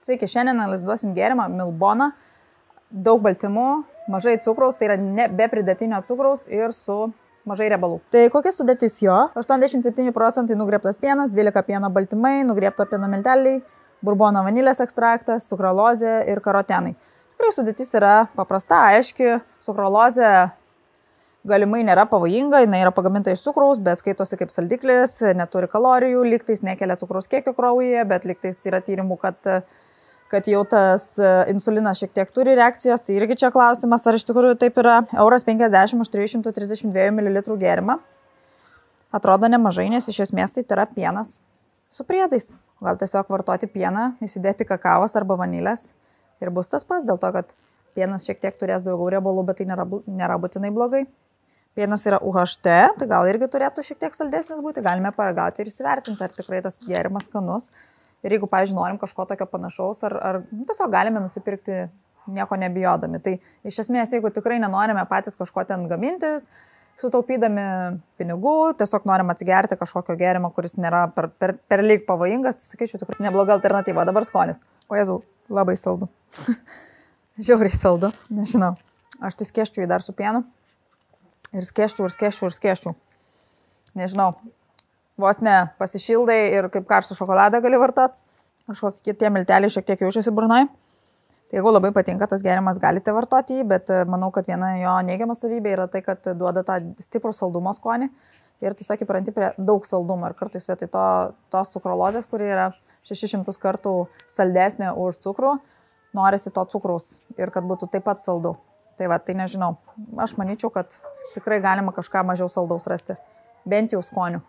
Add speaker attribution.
Speaker 1: Sveiki, šiandien analizuosim gėrimą Milbona. Daug baltymų, mažai cukraus, tai yra be pridėtinio cukraus ir su mažai riebalų. Tai kokia sudėtis jo? 87% nugriebtas pienas, 12 pieno baltymai, nugriebto pieno milteliai, burbono vanilės ekstraktas, sukralozė ir karotenai. Tikrai sudėtis yra paprasta, aiški, sukralozė galimai nėra pavojinga, jinai yra pagaminta iš cukraus, bet skaitosi kaip saldiklis, neturi kalorijų, lygtais nekelia cukraus kiekio kraujyje, bet lygtais yra tyrimų, kad jau tas insulinas šiek tiek turi reakcijos, tai irgi čia klausimas, ar iš tikrųjų taip yra. 1,50 € už 332 ml gėrimą. Atrodo nemažai, nes iš esmės tai yra pienas su priedais. Gal tiesiog vartoti pieną, įsidėti kakavos arba vanilės ir bus tas pats, dėl to, kad pienas šiek tiek turės daugiau riebalų, bet tai nėra būtinai blogai. Pienas yra UHT, tai gal irgi turėtų šiek tiek saldesnis būti, galime paragauti ir įsivertinti, ar tikrai tas gėrimas skanus. Ir jeigu, pavyzdžiui, norim kažko tokio panašaus, ar tiesiog galime nusipirkti nieko nebijodami. Tai iš esmės, jeigu tikrai nenorime patys kažko ten gamintis, sutaupydami pinigų, tiesiog norim atsigerti kažkokio gėrimo, kuris nėra per lyg pavojingas, tai sakyčiau, tikrai nebloga alternatyva. Dabar skonis. O Jėzau, labai saldu. Žiauriai saldu, nežinau. Aš tai skėščiau jį dar su pienu. Ir skėščiau. Nežinau. Vos ne pasišildai ir kaip karštą šokoladą gali vartot. Kažkokie tie milteliai šiek tiek jaučiasi burnoj. Tai jeigu labai patinka tas gėrimas, galite vartoti jį, bet manau, kad viena jo neigiama savybė yra tai, kad duoda tą stiprų saldumo skonį ir tiesiog įpranti prie daug saldumo. Ir kartais vietoj tos cukrolozės, kuri yra 600 kartų saldesnė už cukrų, norisi to cukraus ir kad būtų taip pat saldu. Tai va, tai nežinau. Aš manyčiau, kad tikrai galima kažką mažiau saldaus rasti. Bent jau skonių.